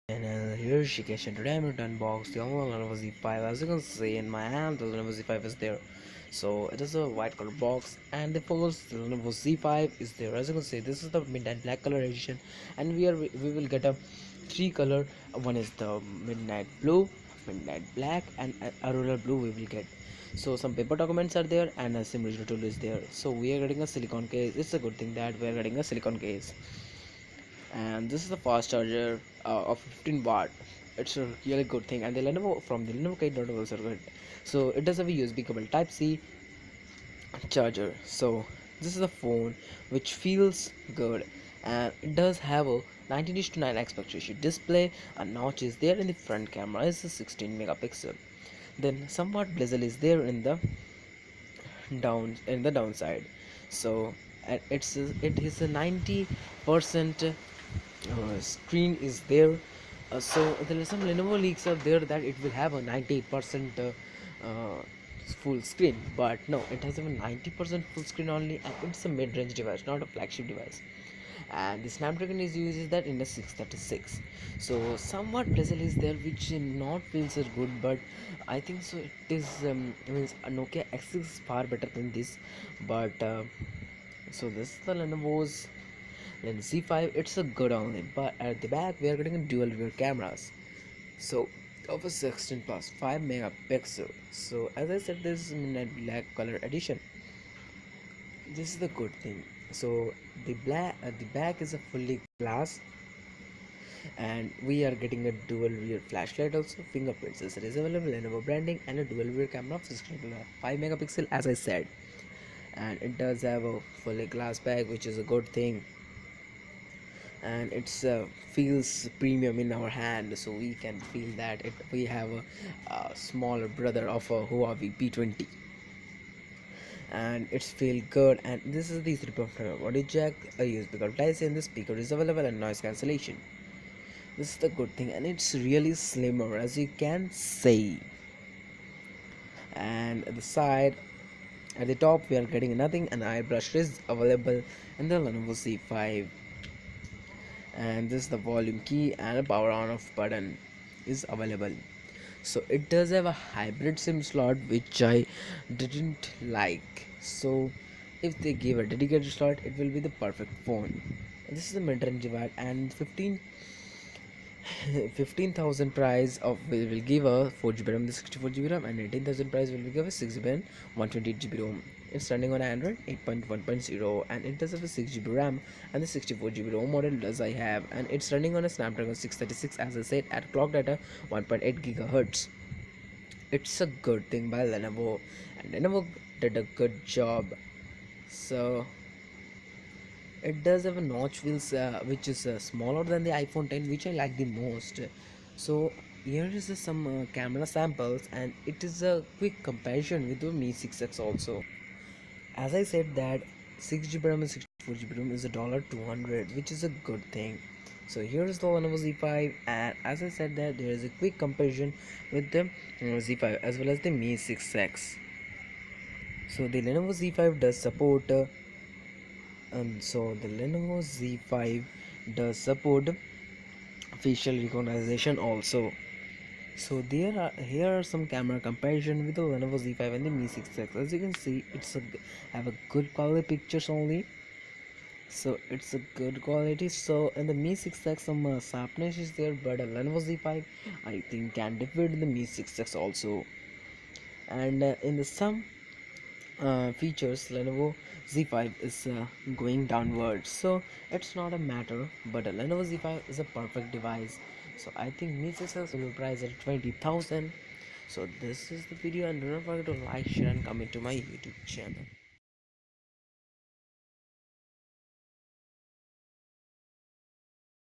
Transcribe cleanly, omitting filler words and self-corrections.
And here's Shikesh, and today I'm going to unbox the Lenovo Z5. As you can see in my hand, the Lenovo Z5 is there. So it is a white color box, and the first the Lenovo Z5 is there. As you can see, this is the midnight black color edition, and we will get a three color. One is the midnight blue, midnight black, and aurora blue. We will get. So some paper documents are there, and a SIM reader tool is there. So we are getting a silicone case. It's a good thing that we are getting a silicone case. And this is the fast charger of 15 watt. It's a really good thing, and the Lenovo from the Lenovo kit not also good. So it does have a USB cable type C charger. So this is a phone which feels good, and it does have a 19:9 aspect ratio display. A notch is there in the front camera, is a 16 megapixel. Then somewhat bezel is there in the downside. So it is a 90% screen is there. So there are some Lenovo leaks are there that it will have a 98% full screen, but no, it has a 90% full screen only, and it's a mid-range device, not a flagship device. And the Snapdragon is uses that in a 636. So somewhat bezel is there, which not feels as good, but I think so it is means a Nokia X6 is far better than this. But so this is the Lenovo's then Z5. It's a good only, but at the back we are getting a dual rear cameras. So of a 16 plus 5 megapixel. So as I said, this is midnight black color edition. This is the good thing. So the back is a fully glass, and we are getting a dual rear flashlight also, fingerprints is available, Lenovo branding, and a dual rear camera of 5 megapixel as I said. And it does have a fully glass back, which is a good thing, and it's feels premium in our hand, so we can feel that we have a smaller brother of a Huawei P20, and it's feel good. And this is the 3.5 audio jack, a USB cable type C, and the speaker is available, and noise cancellation. This is the good thing, and it's really slimmer as you can see. And at the side, at the top, we are getting nothing, and airbrush is available in the Lenovo Z5. And this is the volume key, and a power on off button is available. So it does have a hybrid SIM slot, which I didn't like. So if they give a dedicated slot, it will be the perfect phone. And this is the mid-range device, and 15,000 price of will give a 4GB RAM, the 64GB RAM, and 18,000 price will give a 6GB RAM, 128GB ROM. It's running on Android 8.1.0, and it does have a 6GB RAM, and the 64GB ROM model does I have, and it's running on a Snapdragon 636 as I said at clock data 1.8 GHz. It's a good thing by Lenovo, and Lenovo did a good job. So it does have a notch wheels, which is smaller than the iPhone 10, which I like the most. So here is some camera samples, and it is a quick comparison with the Mi 6X also. As I said that 6GB RAM and 64GB RAM is $200, which is a good thing. So here is the Lenovo Z5, and as I said that there is a quick comparison with the Z5 as well as the Mi 6X. So the Lenovo Z5 does support so the Lenovo Z5 does support facial recognition also. So here are some camera comparison with the Lenovo Z5 and the Mi 6X. As you can see, have a good quality pictures only. So it's a good quality. So in the Mi 6X some sharpness is there, but a Lenovo Z5 I think can defeat the Mi 6X also. And in the some features, Lenovo Z5 is going downwards, so it's not a matter, but a Lenovo Z5 is a perfect device. So I think Mi 6X will price at 20,000. So this is the video, and do not forget to like, share, and comment to my YouTube channel.